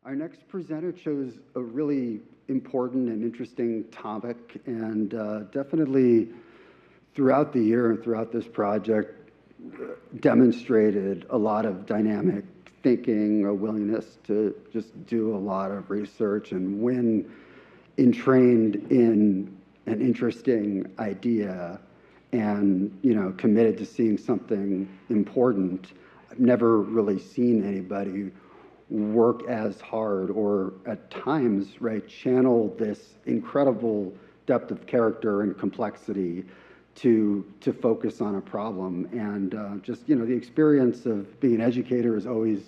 Our next presenter chose a really important and interesting topic, and definitely throughout the year and throughout this project demonstrated a lot of dynamic thinking, a willingness to just do a lot of research, and when entrained in an interesting idea and committed to seeing something important. I've never really seen anybody work as hard or at times, right, channel this incredible depth of character and complexity to focus on a problem. And just, the experience of being an educator is always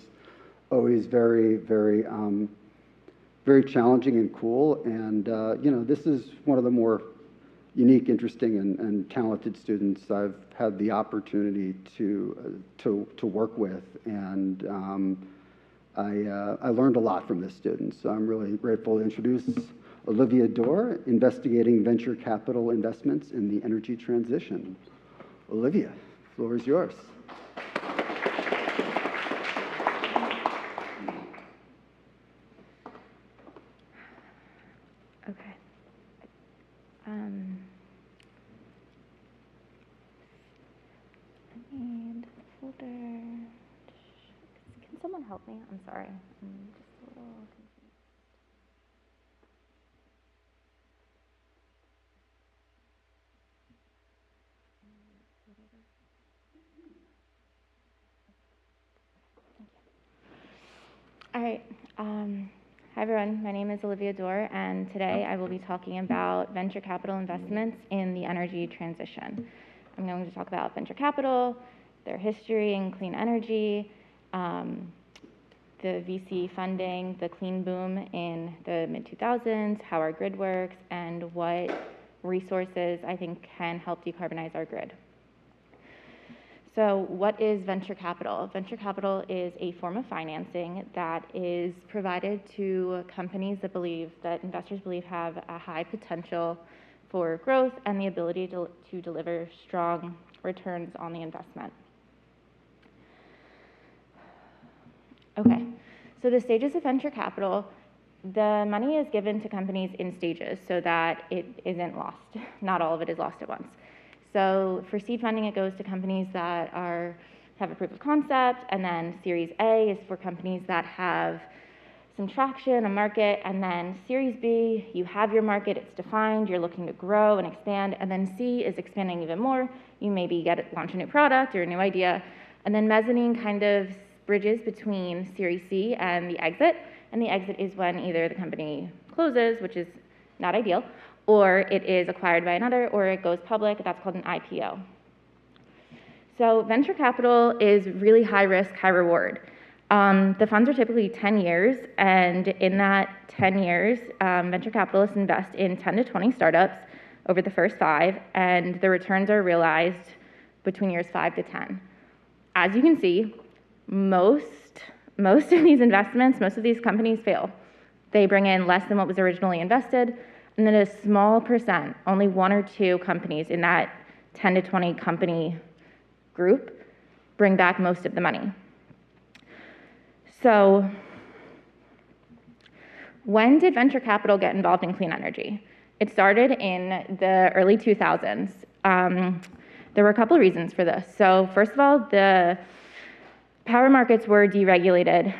very, very, very challenging and cool. And, this is one of the more unique, interesting, and talented students I've had the opportunity to work with. And I learned a lot from this student, so I'm really grateful to introduce Olivia Dore, investigating venture capital investments in the energy transition. Olivia, the floor is yours. Okay. I need the folder. Can someone help me? I'm sorry. I'm just a little confused. All right. Hi, everyone. My name is Olivia Dore, and today I will be talking about venture capital investments in the energy transition. I'm going to talk about venture capital, their history in clean energy, the VC funding, the clean boom in the mid-2000s, how our grid works, and what resources I think can help decarbonize our grid. So what is venture capital? Venture capital is a form of financing that is provided to companies that investors believe have a high potential for growth and the ability to deliver strong returns on the investment. Okay, so the stages of venture capital, the money is given to companies in stages so that it isn't lost. Not all of it is lost at once. So for seed funding, it goes to companies that have a proof of concept, and then Series A is for companies that have some traction, a market, and then Series B, you have your market, it's defined, you're looking to grow and expand, and then C is expanding even more. You maybe launch a new product or a new idea, and then mezzanine kind of bridges between Series C and the exit is when either the company closes, which is not ideal, or it is acquired by another, or it goes public. That's called an IPO. So venture capital is really high risk, high reward. The funds are typically 10 years, and in that 10 years, venture capitalists invest in 10 to 20 startups over the first 5, and the returns are realized between years 5 to 10. As you can see, most of these investments, most of these companies fail. They bring in less than what was originally invested, and then a small percent, only 1 or 2 companies in that 10 to 20 company group bring back most of the money. So when did venture capital get involved in clean energy? It started in the early 2000s. There were a couple of reasons for this. So first of all, the power markets were deregulated,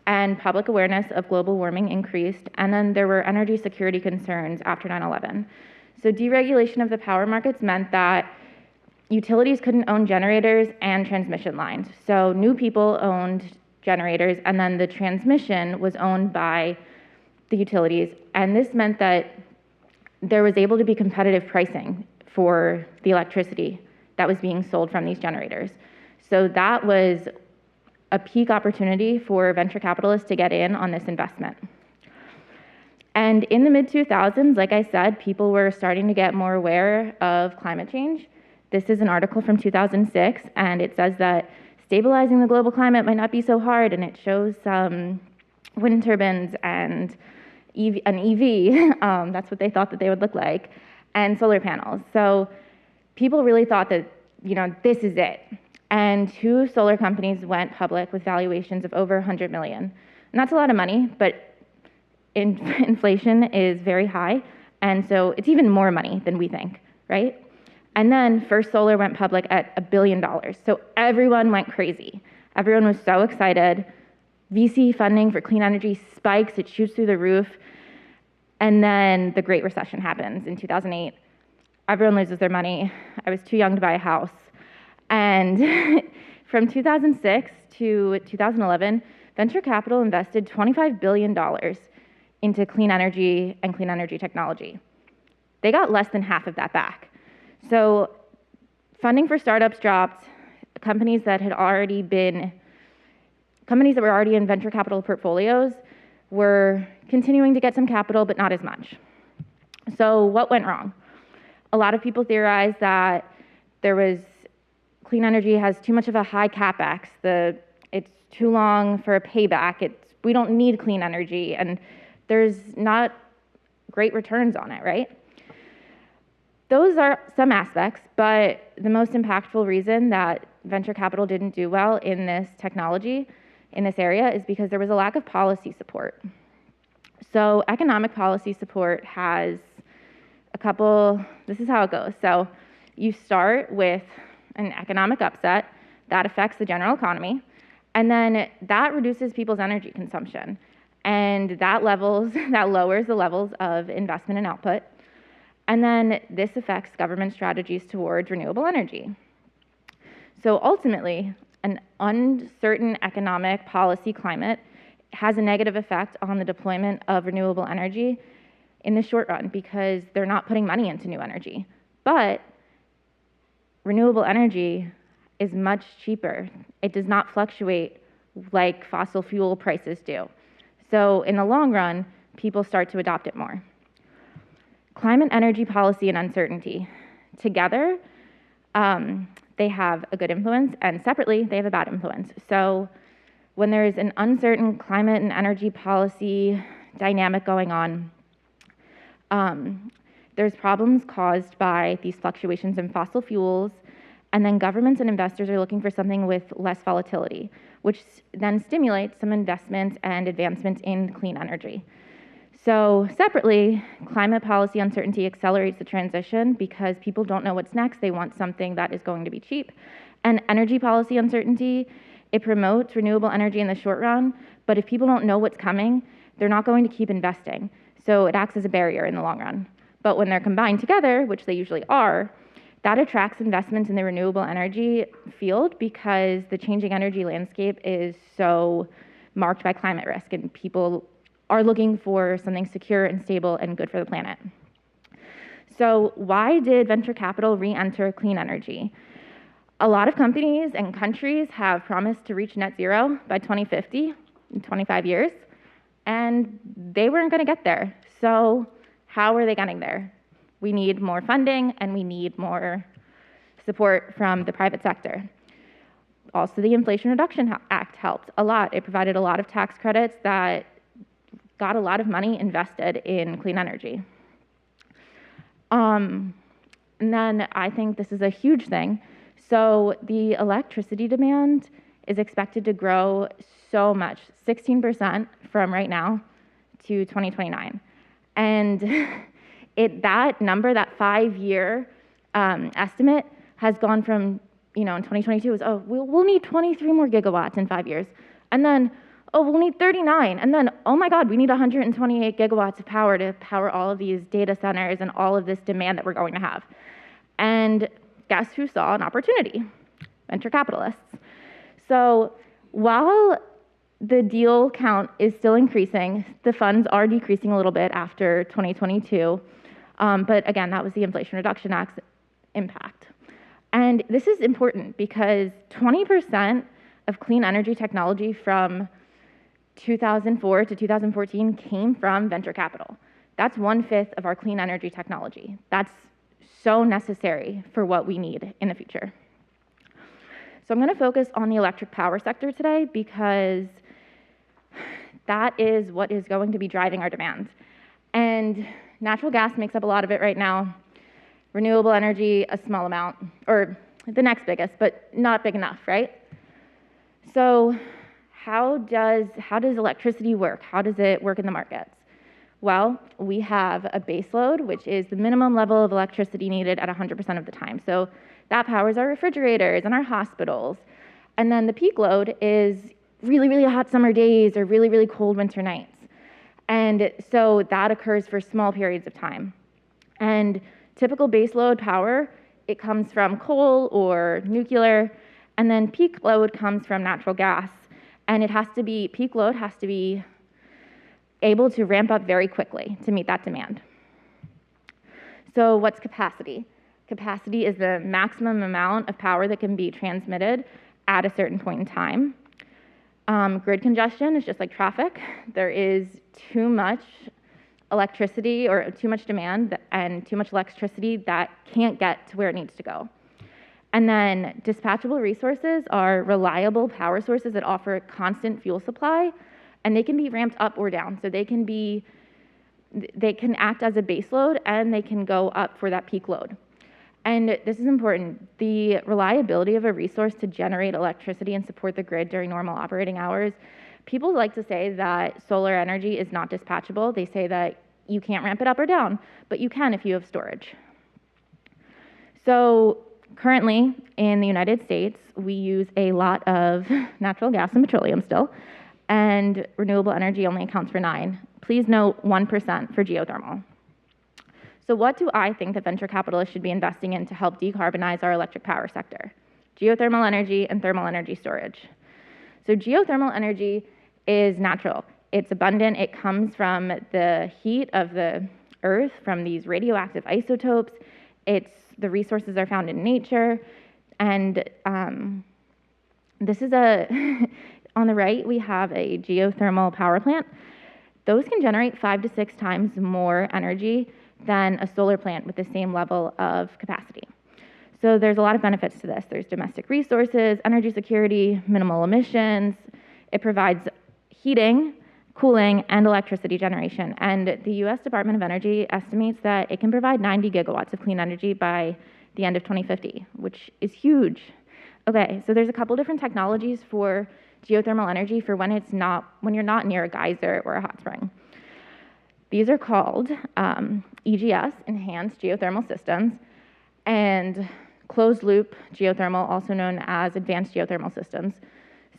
and public awareness of global warming increased, and then there were energy security concerns after 9/11. So deregulation of the power markets meant that utilities couldn't own generators and transmission lines. So new people owned generators, and then the transmission was owned by the utilities, and this meant that there was able to be competitive pricing for the electricity that was being sold from these generators. So that was a peak opportunity for venture capitalists to get in on this investment. And in the mid-2000s, like I said, people were starting to get more aware of climate change. This is an article from 2006, and it says that stabilizing the global climate might not be so hard, and it shows some wind turbines and an EV, that's what they thought that they would look like, and solar panels. So people really thought that, this is it. And 2 solar companies went public with valuations of over 100 million. And that's a lot of money, but inflation is very high, and so it's even more money than we think, right? And then First Solar went public at $1 billion. So everyone went crazy. Everyone was so excited. VC funding for clean energy spikes, it shoots through the roof. And then the Great Recession happens in 2008. Everyone loses their money. I was too young to buy a house. And from 2006 to 2011, venture capital invested $25 billion into clean energy and clean energy technology. They got less than half of that back. So funding for startups dropped. Companies that were already in venture capital portfolios were continuing to get some capital, but not as much. So what went wrong? A lot of people theorize that clean energy has too much of a high capex. It's too long for a payback. We don't need clean energy, and there's not great returns on it, right? Those are some aspects, but the most impactful reason that venture capital didn't do well in this technology, in this area, is because there was a lack of policy support. So economic policy support has this is how it goes. So you start with an economic upset that affects the general economy, and then that reduces people's energy consumption, and that lowers the levels of investment and output. And then this affects government strategies towards renewable energy. So ultimately, an uncertain economic policy climate has a negative effect on the deployment of renewable energy in the short run because they're not putting money into new energy. But renewable energy is much cheaper. It does not fluctuate like fossil fuel prices do. So in the long run, people start to adopt it more. Climate, energy policy, and uncertainty. Together, they have a good influence, and separately, they have a bad influence. So when there's an uncertain climate and energy policy dynamic going on, there's problems caused by these fluctuations in fossil fuels, and then governments and investors are looking for something with less volatility, which then stimulates some investments and advancements in clean energy. So separately, climate policy uncertainty accelerates the transition because people don't know what's next. They want something that is going to be cheap. And energy policy uncertainty, it promotes renewable energy in the short run, but if people don't know what's coming, they're not going to keep investing. So it acts as a barrier in the long run. But when they're combined together, which they usually are, that attracts investments in the renewable energy field because the changing energy landscape is so marked by climate risk, and people are looking for something secure and stable and good for the planet. So why did venture capital re-enter clean energy? A lot of companies and countries have promised to reach net zero by 2050, in 25 years, and they weren't going to get there. So how are they getting there? We need more funding, and we need more support from the private sector. Also, the Inflation Reduction Act helped a lot. It provided a lot of tax credits that got a lot of money invested in clean energy. And then I think this is a huge thing. So the electricity demand is expected to grow so much, 16% from right now to 2029. And that number, that 5-year estimate, has gone from, in 2022 was, we'll need 23 more gigawatts in 5 years. And then, we'll need 39. And then, oh my God, we need 128 gigawatts of power to power all of these data centers and all of this demand that we're going to have. And guess who saw an opportunity? Venture capitalists. So while the deal count is still increasing, the funds are decreasing a little bit after 2022. But again, that was the Inflation Reduction Act's impact. And this is important because 20% of clean energy technology from 2004 to 2014 came from venture capital. That's 1/5 of our clean energy technology. That's so necessary for what we need in the future. So I'm going to focus on the electric power sector today because that is what is going to be driving our demand. And natural gas makes up a lot of it right now. Renewable energy, a small amount, or the next biggest, but not big enough, right? So how does electricity work? How does it work in the markets? Well, we have a base load, which is the minimum level of electricity needed at 100% of the time. So that powers our refrigerators and our hospitals. And then the peak load is really, really hot summer days or really, really cold winter nights. And so that occurs for small periods of time. And typical base load power, it comes from coal or nuclear, and then peak load comes from natural gas. And peak load has to be able to ramp up very quickly to meet that demand. So what's capacity? Capacity is the maximum amount of power that can be transmitted at a certain point in time. Grid congestion is just like traffic. There is too much electricity or too much demand and too much electricity that can't get to where it needs to go. And then dispatchable resources are reliable power sources that offer constant fuel supply, and they can be ramped up or down. So they can act as a base load and they can go up for that peak load. And this is important. The reliability of a resource to generate electricity and support the grid during normal operating hours. People like to say that solar energy is not dispatchable. They say that you can't ramp it up or down, but you can if you have storage. So currently in the United States, we use a lot of natural gas and petroleum still, and renewable energy only accounts for 9%. Please note 1% for geothermal. So what do I think that venture capitalists should be investing in to help decarbonize our electric power sector? Geothermal energy and thermal energy storage. So geothermal energy is natural. It's abundant. It comes from the heat of the earth, from these radioactive isotopes. The resources are found in nature. And this is on the right, we have a geothermal power plant. Those can generate 5 to 6 times more energy than a solar plant with the same level of capacity. So there's a lot of benefits to this. There's domestic resources, energy security, minimal emissions. It provides heating, cooling, and electricity generation. And the US Department of Energy estimates that it can provide 90 gigawatts of clean energy by the end of 2050, which is huge. Okay, so there's a couple different technologies for geothermal energy for when you're not near a geyser or a hot spring. These are called EGS, Enhanced Geothermal Systems, and Closed Loop Geothermal, also known as Advanced Geothermal Systems.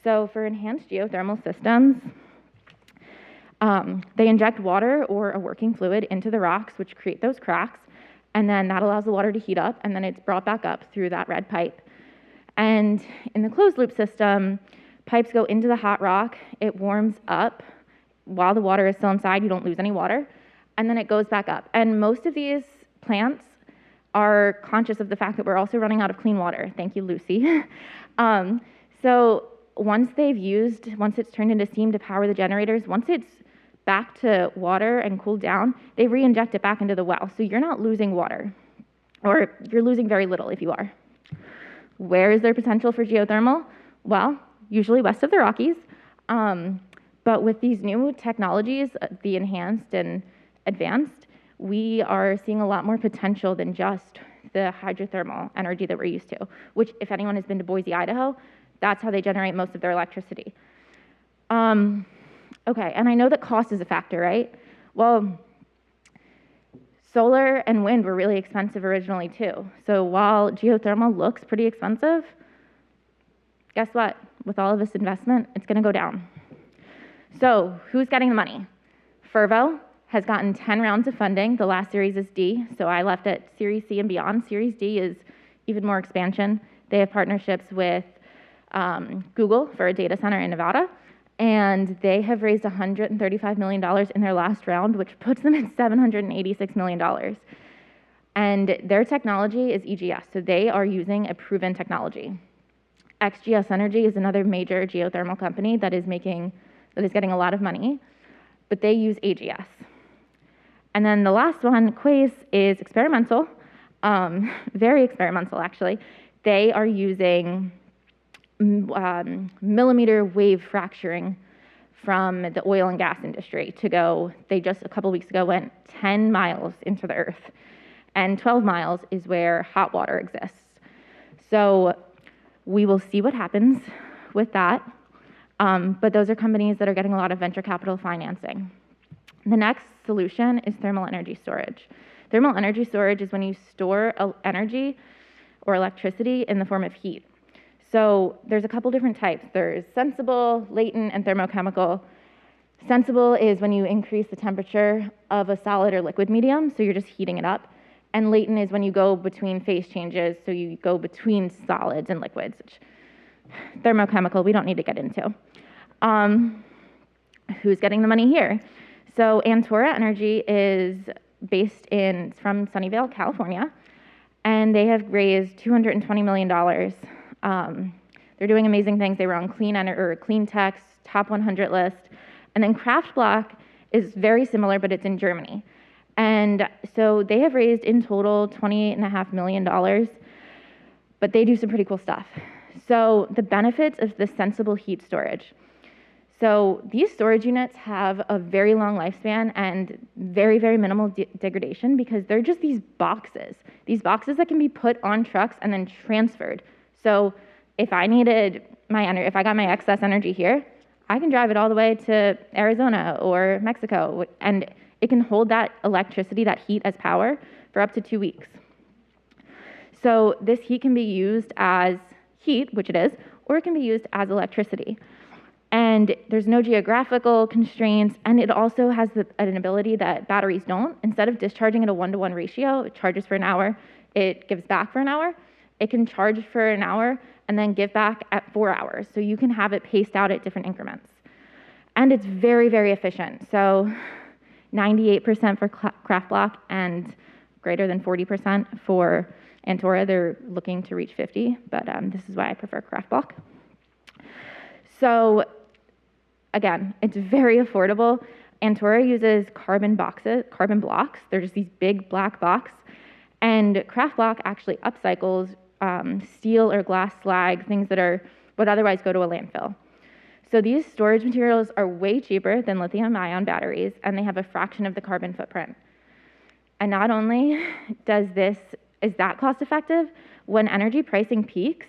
So for enhanced geothermal systems, they inject water or a working fluid into the rocks, which create those cracks, and then that allows the water to heat up, and then it's brought back up through that red pipe. And in the closed loop system, pipes go into the hot rock, it warms up. While the water is still inside, you don't lose any water, and then it goes back up. And most of these plants are conscious of the fact that we're also running out of clean water. Thank you, Lucy. So once it's turned into steam to power the generators, once it's back to water and cooled down, they re-inject it back into the well. So you're not losing water, or you're losing very little if you are. Where is there potential for geothermal? Well, usually west of the Rockies. But with these new technologies, the enhanced and advanced, we are seeing a lot more potential than just the hydrothermal energy that we're used to, which if anyone has been to Boise, Idaho, that's how they generate most of their electricity. Okay, and I know that cost is a factor, right? Well, solar and wind were really expensive originally too. So while geothermal looks pretty expensive, guess what? With all of this investment, it's gonna go down. So who's getting the money? Fervo has gotten 10 rounds of funding. The last series is D, so I left at Series C and beyond. Series D is even more expansion. They have partnerships with Google for a data center in Nevada, and they have raised $135 million in their last round, which puts them at $786 million. And their technology is EGS, so they are using a proven technology. XGS Energy is another major geothermal company that is getting a lot of money, but they use AGS. And then the last one, Quace, is experimental, very experimental actually. They are using millimeter wave fracturing from the oil and gas industry they just a couple weeks ago went 10 miles into the earth, and 12 miles is where hot water exists. So we will see what happens with that. But those are companies that are getting a lot of venture capital financing. The next solution is thermal energy storage. Thermal energy storage is when you store energy or electricity in the form of heat. So there's a couple different types. There's sensible, latent, and thermochemical. Sensible is when you increase the temperature of a solid or liquid medium, so you're just heating it up. And latent is when you go between phase changes, so you go between solids and liquids, which thermochemical we don't need to get into. Who's getting the money here? So Antora Energy is based from Sunnyvale, California, and they have raised $220 million. They're doing amazing things. They were on Clean Tech's top 100 list. And then Kraftblock is very similar, but it's in Germany. And so they have raised in total $28.5 million, but they do some pretty cool stuff. So the benefits of the sensible heat storage. So these storage units have a very long lifespan and very, very minimal degradation because they're just these boxes that can be put on trucks and then transferred. So if I got my excess energy here, I can drive it all the way to Arizona or Mexico, and it can hold that electricity, that heat as power for up to 2 weeks. So this heat can be used as heat, which it is, or it can be used as electricity. And there's no geographical constraints, and it also has an ability that batteries don't. Instead of discharging at a 1-to-1 ratio, it charges for an hour, it gives back for an hour. It can charge for an hour and then give back at 4 hours. So you can have it paced out at different increments. And it's very, very efficient. So 98% for Kraftblock and greater than 40% for Antora. They're looking to reach 50, but this is why I prefer Kraftblock. So again, it's very affordable. Antora uses carbon blocks. They're just these big black blocks. And Kraftblock actually upcycles steel or glass slag, things that would otherwise go to a landfill. So these storage materials are way cheaper than lithium-ion batteries, and they have a fraction of the carbon footprint. And not only is that cost effective, when energy pricing peaks,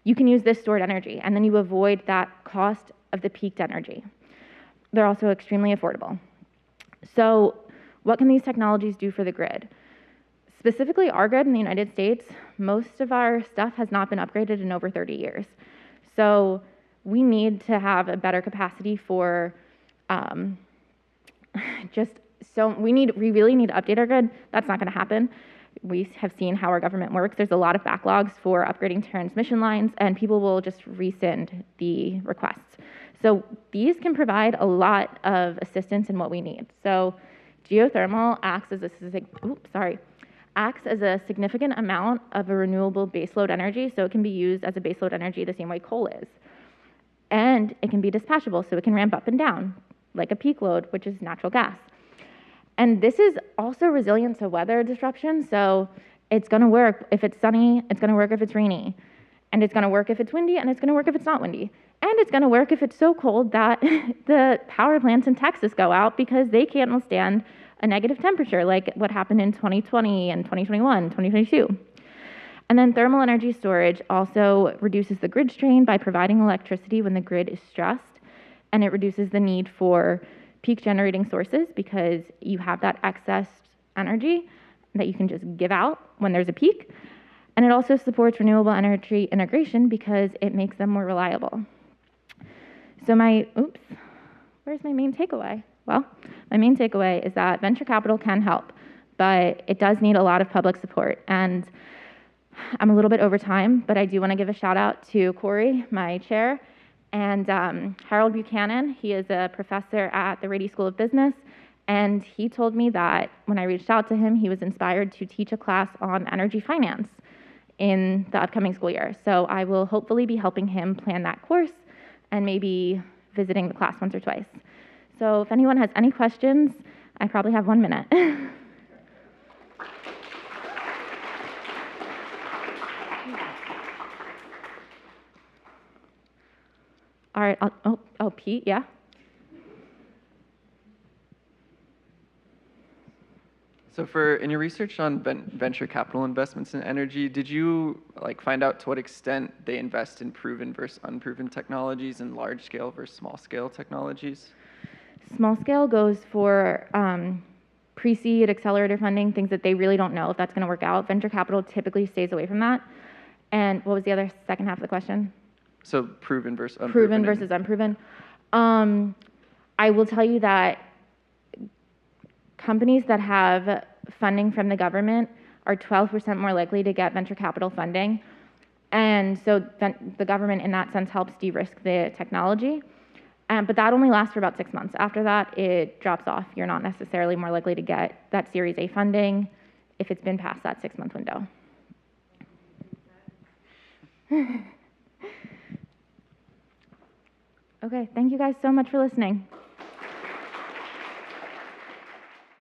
you can use this stored energy, and then you avoid that cost of the peaked energy. They're also extremely affordable. So what can these technologies do for the grid? Specifically, our grid in the United States, most of our stuff has not been upgraded in over 30 years. So we need to have a better capacity for we really need to update our grid. That's not going to happen. We have seen how our government works. There's a lot of backlogs for upgrading transmission lines, and people will just rescind the requests. So these can provide a lot of assistance in what we need. So geothermal acts as a significant amount of a renewable baseload energy, so it can be used as a baseload energy the same way coal is. And it can be dispatchable, so it can ramp up and down, like a peak load, which is natural gas. And this is also resilient to weather disruption, so it's gonna work if it's sunny, it's gonna work if it's rainy, and it's gonna work if it's windy, and it's gonna work if it's not windy. And it's gonna work if it's so cold that the power plants in Texas go out because they can't withstand a negative temperature like what happened in 2020 and 2021, 2022. And then thermal energy storage also reduces the grid strain by providing electricity when the grid is stressed, and it reduces the need for peak generating sources because you have that excess energy that you can just give out when there's a peak. And it also supports renewable energy integration because it makes them more reliable. So where's my main takeaway? Well, my main takeaway is that venture capital can help, but it does need a lot of public support. And I'm a little bit over time, but I do want to give a shout out to Corey, my chair, and Harold Buchanan. He is a professor at the Rady School of Business, and he told me that when I reached out to him, he was inspired to teach a class on energy finance in the upcoming school year. So I will hopefully be helping him plan that course and maybe visiting the class once or twice. So if anyone has any questions, I probably have 1 minute. All right, Pete, yeah? So in your research on venture capital investments in energy, did you find out to what extent they invest in proven versus unproven technologies and large scale versus small scale technologies? Small scale goes for pre-seed accelerator funding, things that they really don't know if that's going to work out. Venture capital typically stays away from that. And what was the other second half of the question? So proven versus unproven. Proven versus unproven. I will tell you that companies that have funding from the government are 12% more likely to get venture capital funding. And so the government in that sense helps de-risk the technology. But that only lasts for about 6 months. After that, it drops off. You're not necessarily more likely to get that Series A funding if it's been past that 6-month window. Okay, thank you guys so much for listening.